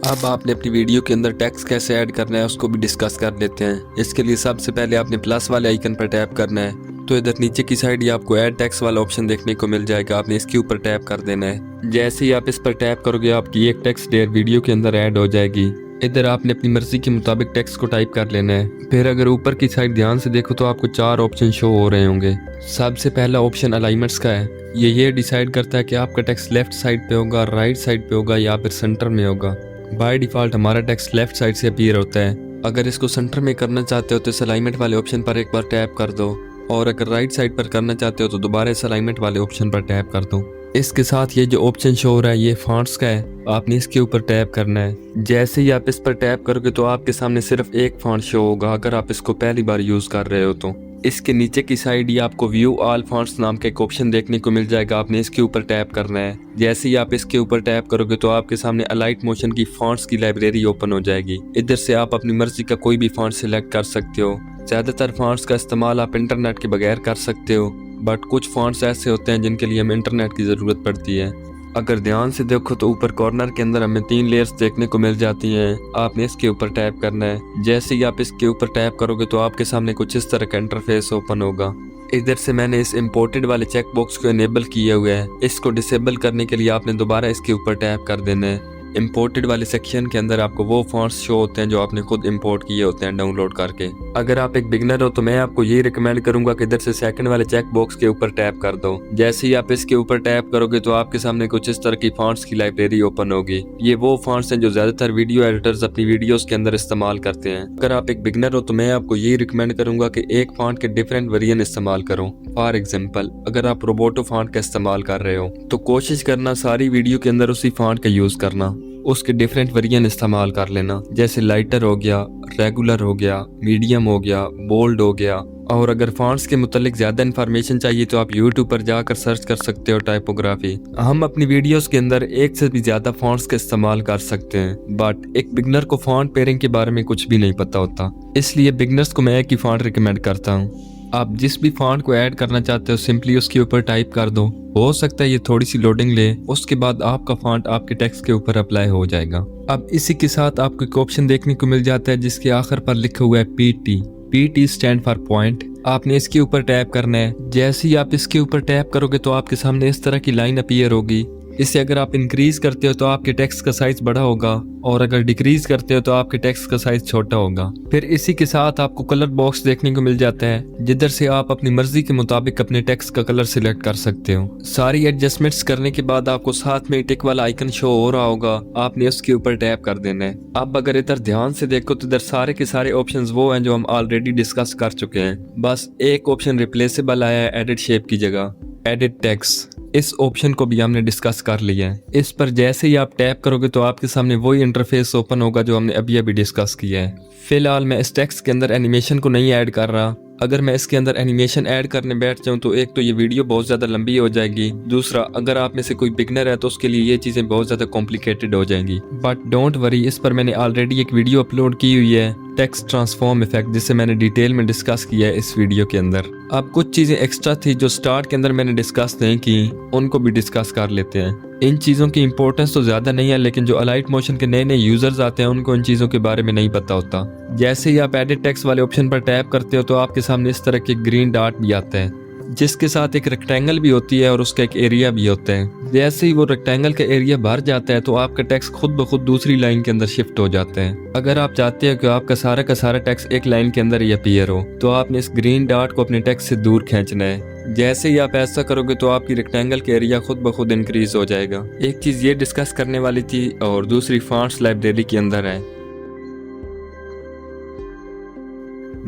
अब आपने अपनी वीडियो के अंदर टेक्स्ट कैसे ऐड करना है उसको भी डिस्कस कर लेते हैं। इसके लिए सबसे पहले आपने प्लस वाले आइकन पर टैप करना है, तो इधर नीचे की साइड ही आपको ऐड टेक्स्ट वाला ऑप्शन देखने को मिल जाएगा। आपने इसके ऊपर टैप कर देना है। जैसे ही आप इस पर टैप करोगे आपकी एक टेक्स्ट लेयर वीडियो के अंदर ऐड हो जाएगी। इधर आपने अपनी मर्जी के मुताबिक टेक्स्ट को टाइप कर लेना है। फिर अगर ऊपर की साइड ध्यान से देखो तो आपको 4 ऑप्शन शो हो रहे होंगे। सबसे पहला ऑप्शन अलाइनमेंट्स का है। ये डिसाइड करता है कि आपका टेक्स्ट लेफ्ट साइड पे होगा, राइट साइड पे होगा या फिर सेंटर में होगा। बाय डिफॉल्ट हमारा टेक्स्ट लेफ्ट साइड से अपीयर होता है। अगर इसको सेंटर में करना चाहते हो तो इस अलाइनमेंट वाले ऑप्शन पर एक बार टैप कर दो और अगर राइट साइड पर करना चाहते हो तो दोबारा इस अलाइनमेंट वाले ऑप्शन पर टैप कर दो। इसके साथ ये जो ऑप्शन शो हो रहा है ये फॉन्ट्स का है। आपने इसके ऊपर टैप करना है। जैसे ही आप इस पर टैप करोगे तो आपके सामने सिर्फ एक फॉन्ट शो होगा अगर आप इसको पहली बार यूज कर रहे हो तो। इसके नीचे की साइड ये आपको व्यू ऑल फॉन्ट्स नाम का एक ऑप्शन देखने को मिल जाएगा। आपने इसके ऊपर टैप करना है। जैसे ही आप इसके ऊपर टैप करोगे तो आपके सामने अलाइट मोशन की फॉन्ट्स की लाइब्रेरी ओपन हो जाएगी। इधर से आप अपनी मर्जी का कोई भी फॉन्ट सिलेक्ट कर सकते हो। ज्यादातर फॉन्ट्स का इस्तेमाल आप इंटरनेट के बगैर कर सकते हो, बट कुछ फॉन्ट्स ऐसे होते हैं जिनके लिए हमें इंटरनेट की ज़रूरत पड़ती है। अगर ध्यान से देखो तो ऊपर कॉर्नर के अंदर हमें 3 लेयर्स देखने को मिल जाती हैं। आपने इसके ऊपर टैप करना है। जैसे ही आप इसके ऊपर टैप करोगे तो आपके सामने कुछ इस तरह का इंटरफेस ओपन होगा। इधर से मैंने इस इम्पोर्टेड वाले चेक बॉक्स को इनेबल किया हुआ है। इसको डिसेबल करने के लिए आपने दोबारा इसके ऊपर टैप कर देना है। इम्पोर्टेड वाले सेक्शन के अंदर आपको वो फॉन्ट्स शो होते हैं जो आपने खुद इंपोर्ट किए होते हैं डाउनलोड करके। अगर आप एक बिगनर हो तो मैं आपको ये रिकमेंड करूंगा कि इधर से सेकंड वाले चेक बॉक्स के ऊपर टैप कर दो। जैसे ही आप इसके ऊपर टैप करोगे तो आपके सामने कुछ इस तरह की फॉन्ट्स की लाइब्रेरी ओपन होगी। ये वो फॉन्ट्स हैं जो ज्यादातर वीडियो एडिटर्स अपनी वीडियोस के अंदर इस्तेमाल करते हैं। अगर आप एक बिगनर हो तो मैं आपको ये रिकमेंड करूंगा कि एक फॉन्ट के डिफरेंट वेरिएंट इस्तेमाल करो। फॉर एग्जाम्पल, अगर आप रोबोटो फॉन्ट का इस्तेमाल कर रहे हो तो कोशिश करना सारी वीडियो के अंदर उसी फॉन्ट का यूज करना। उसके डिफरेंट वेरिएंट इस्तेमाल कर लेना, जैसे लाइटर हो गया, रेगुलर हो गया, मीडियम हो गया, बोल्ड हो गया। और अगर फॉन्ट्स के मुतालिक ज्यादा इन्फॉर्मेशन चाहिए तो आप यूट्यूब पर जाकर सर्च कर सकते हो टाइपोग्राफी। हम अपनी वीडियोस के अंदर एक से भी ज्यादा फॉन्ट्स का इस्तेमाल कर सकते हैं, बट एक बिगनर को फॉन्ट पेयरिंग के बारे में कुछ भी नहीं पता होता। इसलिए बिगनर्स को मैं एक ही फॉन्ट रिकमेंड करता हूँ। आप जिस भी फॉन्ट को ऐड करना चाहते हो सिंपली उसके ऊपर टाइप कर दो। हो सकता है ये थोड़ी सी लोडिंग ले, उसके बाद आपका फॉन्ट आपके टेक्स्ट के ऊपर अप्लाई हो जाएगा। अब इसी के साथ आपको एक ऑप्शन देखने को मिल जाता है जिसके आखिर पर लिखा हुआ है PT। PT stand for point. आपने इसके ऊपर टैप करना है। जैसे ही आप इसके ऊपर टैप करोगे तो आपके सामने इस तरह की लाइन अपीयर होगी। इसे अगर आप इंक्रीज करते हो तो आपके टेक्स्ट का साइज बड़ा होगा और अगर डिक्रीज करते हो तो आपके टेक्स्ट का साइज छोटा होगा। फिर इसी के साथ आपको कलर बॉक्स देखने को मिल जाता है जिधर से आप अपनी मर्जी के मुताबिक अपने टेक्स्ट का कलर सिलेक्ट कर सकते हो। सारी एडजस्टमेंट्स करने के बाद आपको साथ में टिक वाला आइकन शो हो रहा होगा, आपने उसके ऊपर टैप कर देना है। अब अगर इधर ध्यान से देखो तो इधर सारे के सारे ऑप्शंस वो हैं जो हम ऑलरेडी डिस्कस कर चुके हैं। बस एक ऑप्शन रिप्लेसेबल आया है एडिट शेप की जगह, एडिट टेक्स्ट। इस ऑप्शन को भी हमने डिस्कस कर लिया है। इस पर जैसे ही आप टैप करोगे तो आपके सामने वही इंटरफेस ओपन होगा जो हमने अभी अभी डिस्कस किया है। फिलहाल मैं इस टेक्स्ट के अंदर एनिमेशन को नहीं ऐड कर रहा। अगर मैं इसके अंदर एनिमेशन ऐड करने बैठ जाऊं तो एक तो ये वीडियो बहुत ज़्यादा लंबी हो जाएगी, दूसरा अगर आप में से कोई बिगनर है तो उसके लिए ये चीज़ें बहुत ज़्यादा कॉम्प्लिकेटेड हो जाएंगी। बट डोंट वरी, इस पर मैंने ऑलरेडी एक वीडियो अपलोड की हुई है, टेक्स्ट ट्रांसफॉर्म इफेक्ट, जिसे मैंने डिटेल में डिस्कस किया है इस वीडियो के अंदर। अब कुछ चीज़ें एक्स्ट्रा थी जो स्टार्ट के अंदर मैंने डिस्कस नहीं की, उनको भी डिस्कस कर लेते हैं। इन चीज़ों की इंपॉर्टेंस तो ज़्यादा नहीं है, लेकिन जो अलाइट मोशन के नए नए यूजर्स आते हैं उनको इन चीज़ों के बारे में नहीं पता होता। जैसे ही आप एडिट टेक्स्ट वाले ऑप्शन पर टैप करते हो तो आपके सामने इस तरह के ग्रीन डॉट भी आता है जिसके साथ एक रेक्टेंगल भी होती है और उसका एक एरिया भी होता है। जैसे ही वो रेक्टेंगल का एरिया भर जाता है तो आपका टेक्स्ट खुद ब खुद दूसरी लाइन के अंदर शिफ्ट हो जाता है। अगर आप चाहते हो कि आपका सारा का सारा टेक्स्ट एक लाइन के अंदर ही अपीयर हो तो आपने इस ग्रीन डॉट को अपने टेक्स्ट से दूर खींचना है। जैसे ही आप ऐसा करोगे तो आपकी रेक्टेंगल का एरिया खुद ब खुद इंक्रीज हो जाएगा। एक चीज़ ये डिस्कस करने वाली थी और दूसरी फॉन्ट्स लाइब्रेरी के अंदर है।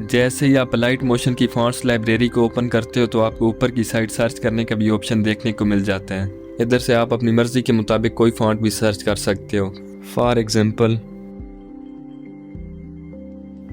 जैसे ही आप अलाइट मोशन की फॉन्ट्स लाइब्रेरी को ओपन करते हो तो आपको ऊपर की साइड सर्च करने का भी ऑप्शन देखने को मिल जाता है। इधर से आप अपनी मर्जी के मुताबिक कोई फॉन्ट भी सर्च कर सकते हो। फॉर एग्जांपल,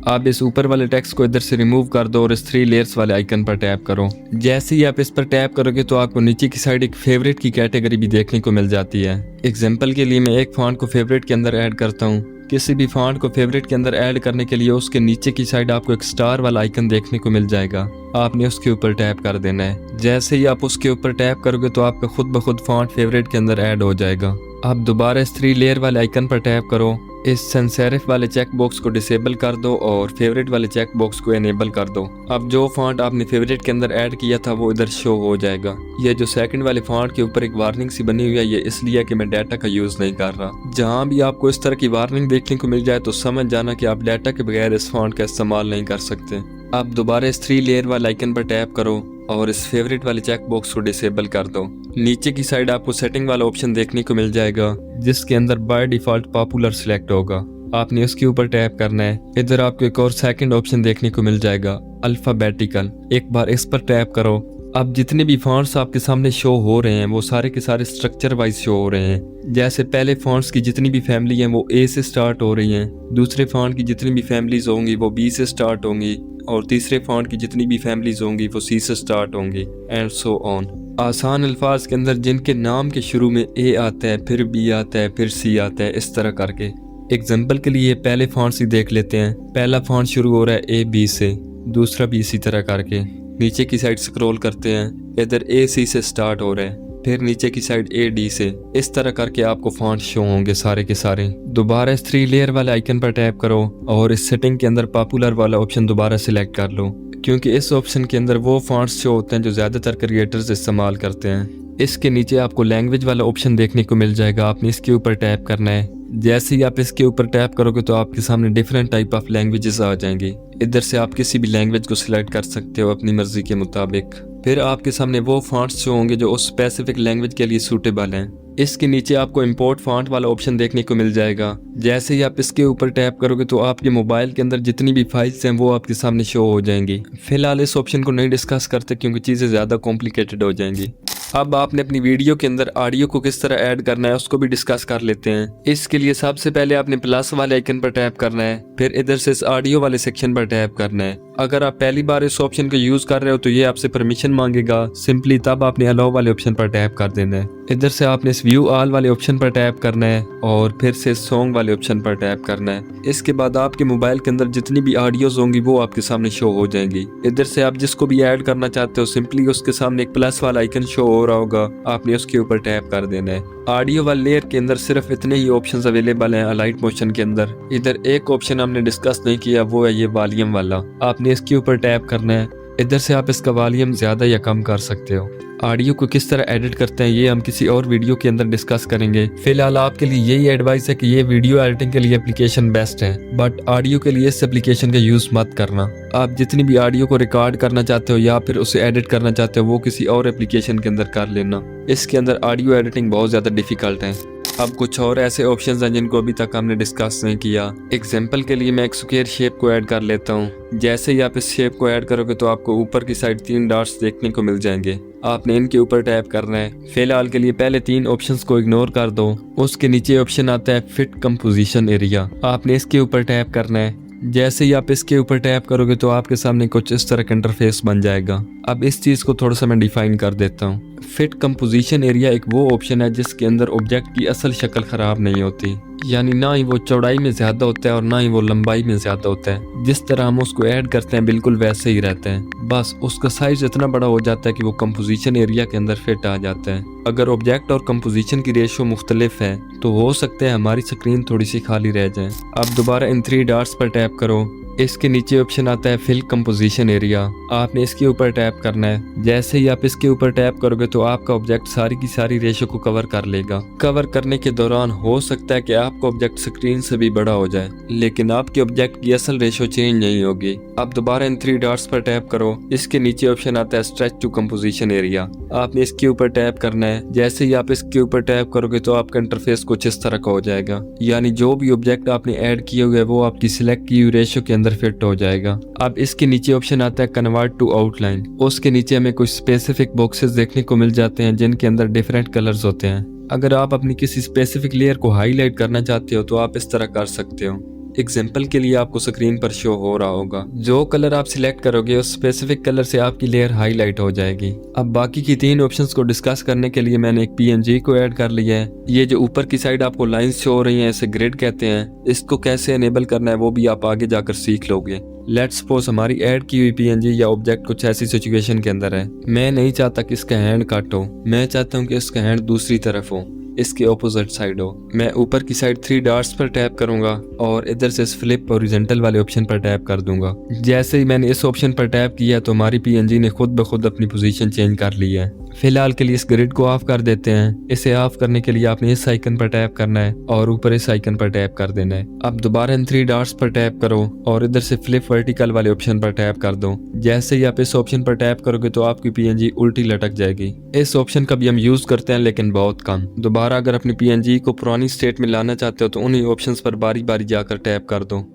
आप इस ऊपर वाले टेक्स्ट को इधर से रिमूव कर दो और इस 3 लेयर्स वाले आइकन पर टैप करो। जैसे ही आप इस पर टैप करोगे तो आपको नीचे की साइड एक फेवरेट की कैटेगरी भी देखने को मिल जाती है। एग्जांपल के लिए मैं एक फॉन्ट को फेवरेट के अंदर ऐड करता हूँ। किसी भी फॉन्ट को फेवरेट के अंदर ऐड करने के लिए उसके नीचे की साइड आपको एक स्टार वाला आइकन देखने को मिल जाएगा, आपने उसके ऊपर टैप कर देना है। जैसे ही आप उसके ऊपर टैप करोगे तो आपका खुद ब खुद फॉन्ट फेवरेट के अंदर ऐड हो जाएगा। आप दोबारा इस 3 लेयर वाले आइकन पर टैप करो, इस सैंस सेरिफ वाले चेक बॉक्स को डिसेबल कर दो और फेवरेट वाले चेक बॉक्स को एनेबल कर दो। अब जो फॉन्ट आपने फेवरेट के अंदर ऐड किया था वो इधर शो हो जाएगा। ये जो सेकंड वाले फॉन्ट के ऊपर एक वार्निंग सी बनी हुई है, ये इसलिए कि मैं डाटा का यूज नहीं कर रहा। जहाँ भी आपको इस तरह की वार्निंग देखने को मिल जाए तो समझ जाना कि आप डाटा के बगैर इस फॉन्ट का इस्तेमाल नहीं कर सकते। आप दोबारा इस 3 लेयर वाले आइकन पर टैप करो और इस फेवरेट वाले चेक बॉक्स को डिसेबल कर दो। नीचे की साइड आपको सेटिंग वाला ऑप्शन देखने को मिल जाएगा जिसके अंदर बाय डिफॉल्ट पॉपुलर सिलेक्ट होगा, आपने उसके ऊपर टैप करना है। इधर आपको एक और सेकंड ऑप्शन देखने को मिल जाएगा, अल्फाबेटिकल। एक बार इस पर टैप करो अब जितने भी फॉन्ट्स आपके सामने शो हो रहे हैं वो सारे के सारे स्ट्रक्चर वाइज शो हो रहे हैं। जैसे पहले फॉन्ट्स की जितनी भी फैमिली हैं वो ए से स्टार्ट हो रही हैं, दूसरे फॉन्ट की जितनी भी फैमिलीज होंगी वो बी से स्टार्ट होंगी, और तीसरे फॉन्ट की जितनी भी फैमिलीज होंगी वो सी से स्टार्ट होंगी, एंड सो ऑन। आसान अल्फाज के अंदर जिनके नाम के शुरू में ए आता है, फिर बी आता है, फिर सी आता है, इस तरह करके। एग्जाम्पल के लिए पहले फॉन्ट्स ही देख लेते हैं। पहला फॉन्ट शुरू हो रहा है ए बी से, दूसरा भी इसी तरह करके। नीचे की साइड स्क्रॉल करते हैं, इधर ए सी से स्टार्ट हो रहा है, फिर नीचे की साइड ए डी से। इस तरह करके आपको फॉन्ट शो होंगे सारे के सारे। दोबारा इस 3 लेयर वाले आइकन पर टैप करो और इस सेटिंग के अंदर पॉपुलर वाला ऑप्शन दोबारा सिलेक्ट कर लो, क्योंकि इस ऑप्शन के अंदर वो फॉन्ट्स शो होते हैं जो ज़्यादातर क्रिएटर्स इस्तेमाल करते हैं। इसके नीचे आपको लैंग्वेज वाला ऑप्शन देखने को मिल जाएगा, आपने इसके ऊपर टैप करना है। जैसे ही आप इसके ऊपर टैप करोगे तो आपके सामने डिफरेंट टाइप ऑफ लैंग्वेजेस आ जाएंगी। इधर से आप किसी भी लैंग्वेज को सिलेक्ट कर सकते हो अपनी मर्जी के मुताबिक। फिर आपके सामने वो फॉन्ट्स शो होंगे जो उस स्पेसिफिक लैंग्वेज के लिए सूटेबल हैं। इसके नीचे आपको इंपोर्ट फॉन्ट वाला ऑप्शन देखने को मिल जाएगा। जैसे ही आप इसके ऊपर टैप करोगे तो आपके मोबाइल के अंदर जितनी भी फाइल्स हैं वो आपके सामने शो हो जाएंगी। फिलहाल इस ऑप्शन को नहीं डिस्कस करते क्योंकि चीज़ें ज़्यादा कॉम्प्लिकेटेड हो जाएंगी। अब आपने अपनी वीडियो के अंदर ऑडियो को किस तरह ऐड करना है उसको भी डिस्कस कर लेते हैं। इसके लिए सबसे पहले आपने प्लस वाले आइकन पर टैप करना है, फिर इधर से इस ऑडियो वाले सेक्शन पर टैप करना है। अगर आप पहली बार इस ऑप्शन को यूज कर रहे हो तो ये आपसे परमिशन मांगेगा, सिंपली तब आपने अलाउ वाले ऑप्शन पर टैप कर देना है। इधर से आपने इस व्यू ऑल वाले ऑप्शन पर टैप करना है और फिर से सॉन्ग वाले ऑप्शन पर टैप करना है। इसके बाद आपके मोबाइल के अंदर जितनी भी ऑडियोज होंगी वो आपके सामने शो हो जाएंगी। इधर से आप जिसको भी ऐड करना चाहते हो सिंपली उसके सामने एक प्लस वाला आइकन शो हो रहा होगा, आपने उसके ऊपर टैप कर देना है। ऑडियो वाले लेयर के अंदर सिर्फ इतने ही ऑप्शंस अवेलेबल हैं अलाइट मोशन के अंदर। इधर एक ऑप्शन हमने डिस्कस नहीं किया, वो है ये वॉल्यूम वाला, आपने इसके ऊपर टैप करना है। इधर से आप इसका वॉल्यूम ज्यादा या कम कर सकते हो। ऑडियो को किस तरह एडिट करते हैं ये हम किसी और वीडियो के अंदर डिस्कस करेंगे। फिलहाल आपके लिए यही एडवाइस है कि ये वीडियो एडिटिंग के लिए एप्लीकेशन बेस्ट है, बट ऑडियो के लिए इस एप्लीकेशन का यूज मत करना। आप जितनी भी ऑडियो को रिकॉर्ड करना चाहते हो या फिर उसे एडिट करना चाहते हो वो किसी और एप्लीकेशन के अंदर कर लेना। इसके अंदर ऑडियो एडिटिंग बहुत ज्यादा डिफिकल्ट है। अब कुछ और ऐसे ऑप्शंस हैं जिनको अभी तक हमने डिस्कस नहीं किया। एग्जांपल के लिए मैं एक स्क्वायर शेप को ऐड कर लेता हूँ। जैसे ही आप इस शेप को ऐड करोगे तो आपको ऊपर की साइड 3 डॉट्स देखने को मिल जाएंगे, आपने इनके ऊपर टैप करना है। फिलहाल के लिए पहले 3 ऑप्शंस को इग्नोर कर दो। उसके नीचे ऑप्शन आता है फिट कंपोजिशन एरिया, आपने इसके ऊपर टैप करना है। जैसे ही आप इसके ऊपर टैप करोगे तो आपके सामने कुछ इस तरह का इंटरफेस बन जाएगा। अब इस चीज को थोड़ा सा मैं डिफाइन कर देता हूँ। फिट कंपोजिशन एरिया एक वो ऑप्शन है जिसके अंदर ऑब्जेक्ट की असल शक्ल खराब नहीं होती, यानी ना ही वो चौड़ाई में ज्यादा होता है और ना ही वो लंबाई में ज्यादा होता है। जिस तरह हम उसको ऐड करते हैं बिल्कुल वैसे ही रहता है, बस उसका साइज इतना बड़ा हो जाता है कि वो कंपोजिशन एरिया के अंदर फिट आ जाता है। अगर ऑब्जेक्ट और कंपोजिशन की रेशियो मुख्तलिफ है तो हो सकता है हमारी स्क्रीन थोड़ी सी खाली रह जाए। अब दोबारा इन 3 डॉट्स पर टैप करो। इसके नीचे ऑप्शन आता है फिल कंपोजिशन एरिया, आपने इसके ऊपर टैप करना है। जैसे ही आप इसके ऊपर टैप करोगे तो आपका ऑब्जेक्ट सारी की सारी रेशो को कवर कर लेगा। कवर करने के दौरान हो सकता है कि आपका ऑब्जेक्ट स्क्रीन से भी बड़ा हो जाए, लेकिन आपके ऑब्जेक्ट की असल रेशो चेंज नहीं होगी। अब दोबारा इन 3 डॉट्स पर टैप करो। इसके नीचे ऑप्शन आता है स्ट्रेच टू कंपोजिशन एरिया, आपने इसके ऊपर टैप करना है। जैसे ही आप इसके ऊपर टैप करोगे तो आपका इंटरफेस कुछ इस तरह का हो जाएगा, यानी जो भी ऑब्जेक्ट आपने ऐड किए हुए वो आपकी सिलेक्ट की हुई रेशो के अंदर फिट हो जाएगा। अब इसके नीचे ऑप्शन आता है कन्वर्ट टू आउटलाइन। उसके नीचे हमें कुछ स्पेसिफिक बॉक्सेस देखने को मिल जाते हैं जिनके अंदर डिफरेंट कलर्स होते हैं। अगर आप अपनी किसी स्पेसिफिक लेयर को हाईलाइट करना चाहते हो तो आप इस तरह कर सकते हो। एग्जाम्पल के लिए आपको स्क्रीन पर शो हो रहा होगा, जो कलर आप सिलेक्ट करोगे उस स्पेसिफिक कलर से आपकी लेयर हाईलाइट हो जाएगी। अब बाकी की 3 ऑप्शंस को डिस्कस करने के लिए मैंने एक PNG को ऐड कर लिया है। ये जो ऊपर की साइड आपको लाइंस शो हो रही हैं इसे ग्रिड कहते हैं। इसको कैसे एनेबल करना है वो भी आप आगे जाकर सीख लोगे। लेट्स सपोज हमारी ऐड की हुई PNG या ऑब्जेक्ट कुछ ऐसी सिचुएशन के अंदर है। मैं नहीं चाहता कि इसका हैंड कट हो, मैं चाहता हूँ कि इसका हैंड दूसरी तरफ हो, इसके ऑपोजिट साइड हो। मैं ऊपर की साइड 3 डॉट्स पर टैप करूंगा और इधर से फ्लिप हॉरिजॉन्टल वाले ऑप्शन पर टैप कर दूंगा। जैसे ही मैंने इस ऑप्शन पर टैप किया तो हमारी PNG ने खुद ब खुद अपनी पोजीशन चेंज कर ली है। फिलहाल के लिए इस ग्रिड को ऑफ कर देते हैं। इसे ऑफ करने के लिए आपने इस आइकन पर टैप करना है और ऊपर इस आइकन पर टैप कर देना है। अब दोबारा इन 3 डॉट्स पर टैप करो और इधर से फ्लिप वर्टिकल वाले ऑप्शन पर टैप कर दो। जैसे ही आप इस ऑप्शन पर टैप करोगे तो आपकी PNG उल्टी लटक जाएगी। इस ऑप्शन का भी हम यूज करते हैं लेकिन बहुत कम। दोबारा अगर अपनी PNG को पुरानी स्टेट में लाना चाहते हो तो उन्हीं ऑप्शंस पर बारी बारी जाकर टैप कर दो।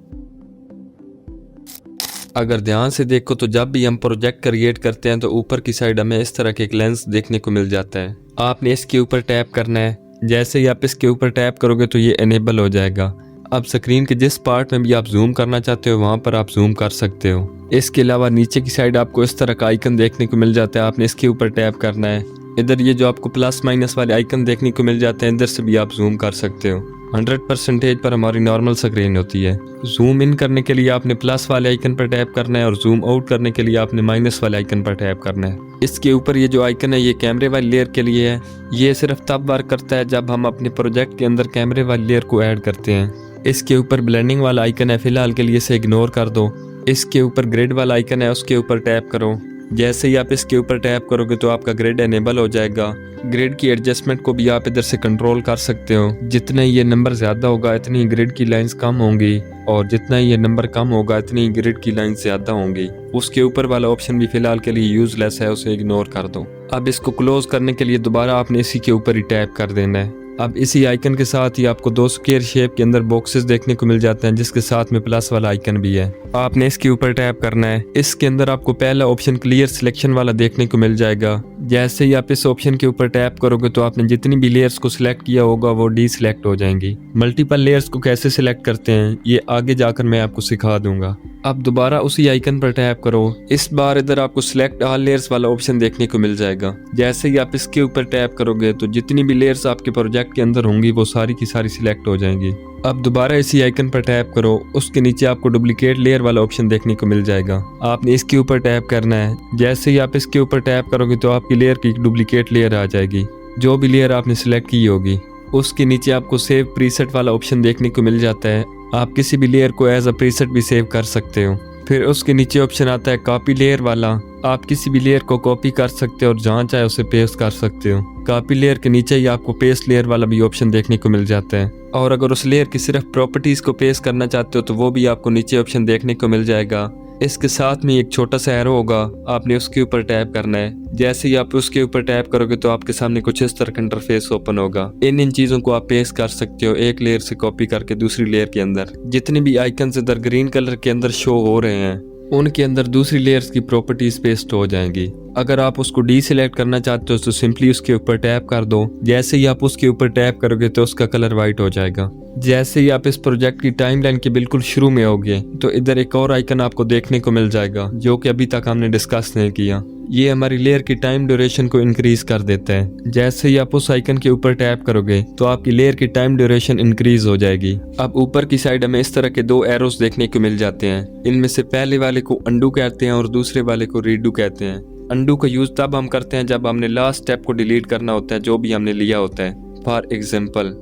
अगर ध्यान से देखो तो जब भी हम प्रोजेक्ट क्रिएट करते हैं तो ऊपर की साइड हमें इस तरह के एक लेंस देखने को मिल जाता है। आपने इसके ऊपर टैप करना है। जैसे ही आप इसके ऊपर टैप करोगे तो ये इनेबल हो जाएगा। अब स्क्रीन के जिस पार्ट में भी आप जूम करना चाहते हो वहाँ पर आप जूम कर सकते हो। इसके अलावा नीचे की साइड आपको इस तरह का आइकन देखने को मिल जाता है। आपने इसके ऊपर टैप करना है। इधर ये जो आपको प्लस माइनस वाले आइकन देखने को मिल जाते हैं, इधर से भी आप जूम कर सकते हो। 100% पर हमारी नॉर्मल स्क्रीन होती है। जूम इन करने के लिए आपने प्लस वाले आइकन पर टैप करना है और जूम आउट करने के लिए आपने माइनस वाले आइकन पर टैप करना है। इसके ऊपर ये जो आइकन है ये कैमरे वाली लेयर के लिए है। ये सिर्फ तब वर्क करता है जब हम अपने प्रोजेक्ट के अंदर कैमरे वाली लेयर को ऐड करते हैं। इसके ऊपर ब्लेंडिंग वाला आइकन है, फिलहाल के लिए इसे इग्नोर कर दो। इसके ऊपर ग्रिड वाला आइकन है, उसके ऊपर टैप करो। जैसे ही आप इसके ऊपर टैप करोगे तो आपका ग्रिड एनेबल हो जाएगा। ग्रिड की एडजस्टमेंट को भी आप इधर से कंट्रोल कर सकते हो। जितना ही ये नंबर ज्यादा होगा इतनी ही ग्रिड की लाइंस कम होंगी, और जितना ही ये नंबर कम होगा इतनी ही ग्रिड की लाइंस ज्यादा होंगी। उसके ऊपर वाला ऑप्शन भी फिलहाल के लिए यूजलेस है, उसे इग्नोर कर दो। अब इसको क्लोज करने के लिए दोबारा आपने इसी के ऊपर ही टैप कर देना है। अब इसी आइकन के साथ ही आपको 2 स्क्वायर शेप के अंदर बॉक्सेस देखने को मिल जाते हैं, जिसके साथ में प्लस वाला आइकन भी है। आपने इसके ऊपर टैप करना है। इसके अंदर आपको पहला ऑप्शन क्लियर सिलेक्शन वाला देखने को मिल जाएगा। जैसे ही आप इस ऑप्शन के ऊपर टैप करोगे तो आपने जितनी भी लेयर्स को सिलेक्ट किया होगा वो डीसिलेक्ट हो जाएंगी। मल्टीपल लेयर्स को कैसे सिलेक्ट करते हैं ये आगे जाकर मैं आपको सिखा दूंगा। अब दोबारा उसी आइकन पर टैप करो। इस बार इधर आपको सिलेक्ट ऑल लेयर्स वाला ऑप्शन देखने को मिल जाएगा। जैसे ही आप इसके ऊपर टैप करोगे तो जितनी भी लेयर्स आपके प्रोजेक्ट के अंदर होंगी वो सारी की सारी सिलेक्ट हो जाएंगी। अब दोबारा इसी आइकन पर टैप करो। उसके नीचे आपको डुप्लीकेट लेयर वाला ऑप्शन देखने को मिल जाएगा। आपने इसके ऊपर टैप करना है। जैसे ही आप इसके ऊपर टैप करोगे तो आपकी लेयर की डुप्लीकेट लेयर आ जाएगी, जो भी लेयर आपने सिलेक्ट की होगी। उसके नीचे आपको सेव प्रीसेट वाला ऑप्शन देखने को मिल जाता है। आप किसी भी लेयर को एज अ प्रीसेट भी सेव कर सकते हो। फिर उसके नीचे ऑप्शन आता है कॉपी लेयर वाला। आप किसी भी लेयर को कॉपी कर सकते हो और जहाँ चाहे उसे पेस्ट कर सकते हो। कॉपी लेयर के नीचे ही आपको पेस्ट लेयर वाला भी ऑप्शन देखने को मिल जाता है। और अगर उस लेयर की सिर्फ प्रॉपर्टीज को पेस्ट करना चाहते हो तो वो भी आपको नीचे ऑप्शन देखने को मिल जाएगा। इसके साथ में एक छोटा सा एरो होगा, आपने उसके ऊपर टैप करना है। जैसे ही आप उसके ऊपर टैप करोगे तो आपके सामने कुछ इस तरह का इंटरफेस ओपन होगा। इन चीजों को आप पेस्ट कर सकते हो एक लेयर से कॉपी करके दूसरी लेयर के अंदर। जितने भी आइकन्स इधर ग्रीन कलर के अंदर शो हो रहे हैं उनके अंदर दूसरी लेयर्स की प्रॉपर्टीज पेस्ट हो जाएंगी। अगर आप उसको डीसिलेक्ट करना चाहते हो तो सिंपली उसके ऊपर टैप कर दो। जैसे ही आप उसके ऊपर टैप करोगे तो उसका कलर वाइट हो जाएगा। जैसे ही आप इस प्रोजेक्ट की टाइमलाइन के बिल्कुल शुरू में होगे तो इधर एक और आइकन आपको देखने को मिल जाएगा जो कि अभी तक हमने डिस्कस नहीं किया। ये हमारी लेयर की टाइम ड्यूरेशन को इंक्रीज कर देता है। जैसे ही आप उस आइकन के ऊपर टैप करोगे तो आपकी लेयर की टाइम ड्यूरेशन इंक्रीज हो जाएगी। अब ऊपर की साइड हमें इस तरह के 2 एरोस देखने को मिल जाते हैं। इनमें से पहले वाले को अंडू कहते हैं और दूसरे वाले को रीडू कहते हैं। अंडू का यूज तब हम करते हैं जब हमने लास्ट स्टेप को डिलीट करना होता है जो भी हमने लिया होता है। फॉर एग्जाम्पल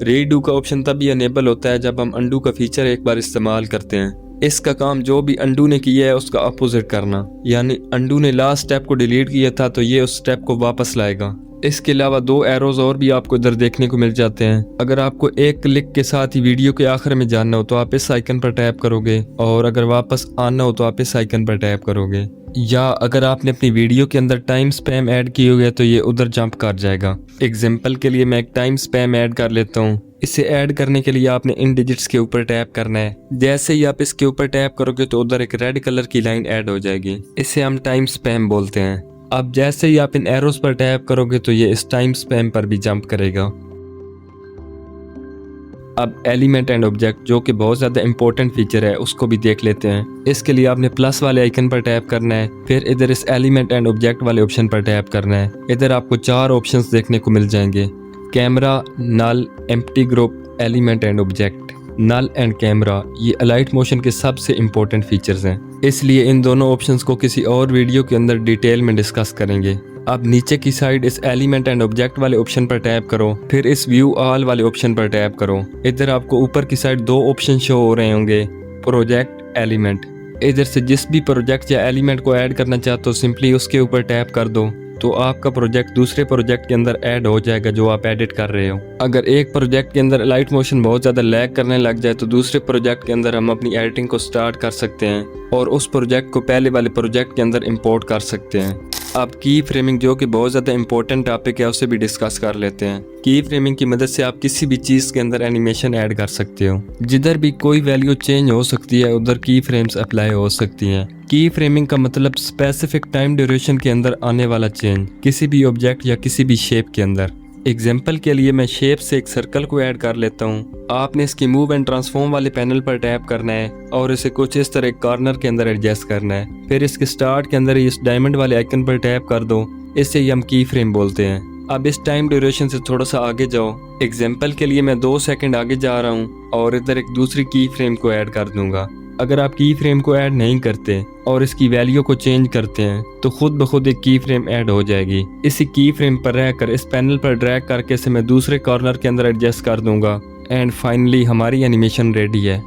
रीडू का ऑप्शन तभी अनेबल होता है जब हम अंडू का फीचर एक बार इस्तेमाल करते हैं। इसका काम जो भी अंडू ने किया है उसका अपोजिट करना, यानी अंडू ने लास्ट स्टेप को डिलीट किया था तो ये उस स्टेप को वापस लाएगा। इसके अलावा 2 एरोज और भी आपको इधर देखने को मिल जाते हैं। अगर आपको एक क्लिक के साथ ही वीडियो के आखिर में जाना हो तो आप इस आइकन पर टैप करोगे, और अगर वापस आना हो तो आप इस आइकन पर टैप करोगे। या अगर आपने अपनी वीडियो के अंदर टाइम स्पैम ऐड की हुई है तो ये उधर जंप कर जाएगा। एग्जाम्पल के लिए मैं एक टाइम स्पैम ऐड कर लेता हूँ। इसे ऐड करने के लिए आपने इन डिजिट्स के ऊपर टैप करना है। जैसे ही आप इसके ऊपर टैप करोगे तो उधर एक रेड कलर की लाइन ऐड हो जाएगी। इसे हम टाइम स्पैम बोलते हैं। अब जैसे ही आप इन एरोस पर टैप करोगे तो ये इस टाइम स्पैम पर भी जंप करेगा। अब एलिमेंट एंड ऑब्जेक्ट, जो कि बहुत ज़्यादा इंपॉर्टेंट फीचर है, उसको भी देख लेते हैं। इसके लिए आपने प्लस वाले आइकन पर टैप करना है। फिर इधर इस एलिमेंट एंड ऑब्जेक्ट वाले ऑप्शन पर टैप करना है। इधर आपको 4 ऑप्शंस देखने को मिल जाएंगे: camera, null, empty group, element and object. Null and camera ये अलाइट मोशन के सबसे इम्पोर्टेंट फीचर्स हैं, इसलिए इन दोनों ऑप्शंस को किसी और वीडियो के अंदर डिटेल में डिस्कस करेंगे। अब नीचे की साइड इस एलिमेंट एंड ऑब्जेक्ट वाले ऑप्शन पर टैप करो। फिर इस व्यू ऑल वाले ऑप्शन पर टैप करो। इधर आपको ऊपर की साइड 2 ऑप्शन शो हो रहे होंगे: प्रोजेक्ट, एलिमेंट। इधर से जिस भी प्रोजेक्ट या एलिमेंट को ऐड करना चाहते हो सिंपली उसके ऊपर टैप कर दो तो आपका प्रोजेक्ट दूसरे प्रोजेक्ट के अंदर ऐड हो जाएगा जो आप एडिट कर रहे हो। अगर एक प्रोजेक्ट के अंदर लाइट मोशन बहुत ज़्यादा लैग करने लग जाए तो दूसरे प्रोजेक्ट के अंदर हम अपनी एडिटिंग को स्टार्ट कर सकते हैं और उस प्रोजेक्ट को पहले वाले प्रोजेक्ट के अंदर इंपोर्ट कर सकते हैं। अब की फ्रेमिंग जो कि बहुत ज़्यादा इंपॉर्टेंट टॉपिक है उसे भी डिस्कस कर लेते हैं। की फ्रेमिंग की मदद से आप किसी भी चीज़ के अंदर एनिमेशन ऐड कर सकते हो। जिधर भी कोई वैल्यू चेंज हो सकती है उधर की फ्रेम्स अप्लाई हो सकती हैं। की फ्रेमिंग का मतलब स्पेसिफिक टाइम ड्यूरेशन के अंदर आने वाला चेंज किसी भी ऑब्जेक्ट या किसी भी शेप के अंदर। एग्जाम्पल के लिए मैं शेप से एक सर्कल को ऐड कर लेता हूँ। आपने इसकी मूव एंड ट्रांसफॉर्म वाले पैनल पर टैप करना है और इसे कुछ इस तरह कॉर्नर के अंदर एडजस्ट करना है। फिर इसके स्टार्ट के अंदर इस डायमंड वाले आइकन पर टैप कर दो। इससे ही हम की फ्रेम बोलते हैं। अब इस टाइम ड्यूरेशन से थोड़ा सा आगे जाओ। एग्जाम्पल के लिए मैं 2 सेकंड आगे जा रहा हूँ और इधर एक दूसरी की फ्रेम को ऐड कर दूंगा। अगर आप की फ्रेम को ऐड नहीं करते और इसकी वैल्यू को चेंज करते हैं तो खुद ब खुद एक की फ्रेम ऐड हो जाएगी। इसी की फ्रेम पर रहकर इस पैनल पर ड्रैग करके इसे मैं दूसरे कॉर्नर के अंदर एडजस्ट कर दूंगा एंड फाइनली हमारी एनिमेशन रेडी है।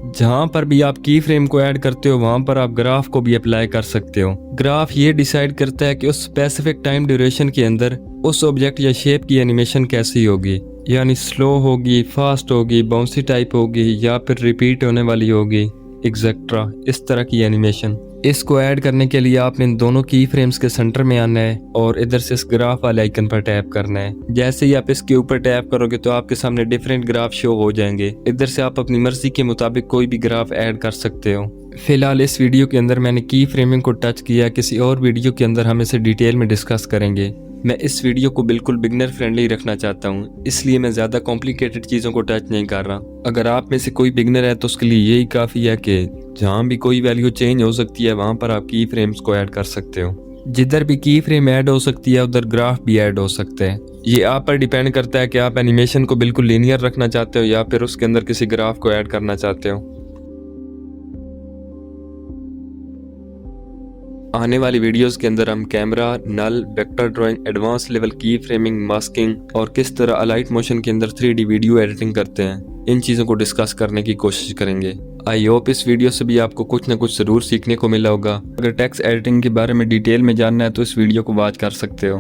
जहाँ पर भी आप की फ्रेम को ऐड करते हो वहाँ पर आप ग्राफ को भी अप्लाई कर सकते हो। ग्राफ ये डिसाइड करता है कि उस स्पेसिफिक टाइम ड्यूरेशन के अंदर उस ऑब्जेक्ट या शेप की एनिमेशन कैसी होगी, यानी स्लो होगी, फास्ट होगी, बाउंसी टाइप होगी या फिर रिपीट होने वाली होगी, एक्सेट्रा इस तरह की एनिमेशन। इसको ऐड करने के लिए आपने इन दोनों की फ्रेम्स के सेंटर में आना है और इधर से इस ग्राफ वाले आइकन पर टैप करना है। जैसे ही आप इसके ऊपर टैप करोगे तो आपके सामने डिफरेंट ग्राफ शो हो जाएंगे। इधर से आप अपनी मर्जी के मुताबिक कोई भी ग्राफ ऐड कर सकते हो। फिलहाल इस वीडियो के अंदर मैंने की फ्रेमिंग को टच किया, किसी और वीडियो के अंदर हम इसे डिटेल में डिस्कस करेंगे। मैं इस वीडियो को बिल्कुल बिगनर फ्रेंडली रखना चाहता हूँ, इसलिए मैं ज़्यादा कॉम्प्लिकेटेड चीज़ों को टच नहीं कर रहा। अगर आप में से कोई बिगनर है तो उसके लिए यही काफ़ी है कि जहाँ भी कोई वैल्यू चेंज हो सकती है वहाँ पर आप की फ्रेम्स को ऐड कर सकते हो। जिधर भी की फ्रेम ऐड हो सकती है उधर ग्राफ भी ऐड हो सकते हैं। ये आप पर डिपेंड करता है कि आप एनिमेशन को बिल्कुल लीनियर रखना चाहते हो या फिर उसके अंदर किसी ग्राफ को ऐड करना चाहते हो। आने वाली वीडियोस के अंदर हम कैमरा, नल, वेक्टर ड्राइंग, एडवांस लेवल की फ्रेमिंग, मास्किंग और किस तरह अलाइट मोशन के अंदर 3D वीडियो एडिटिंग करते हैं, इन चीज़ों को डिस्कस करने की कोशिश करेंगे। आई होप इस वीडियो से भी आपको कुछ ना कुछ ज़रूर सीखने को मिला होगा। अगर टेक्स्ट एडिटिंग के बारे में डिटेल में जानना है तो इस वीडियो को वॉच कर सकते हो।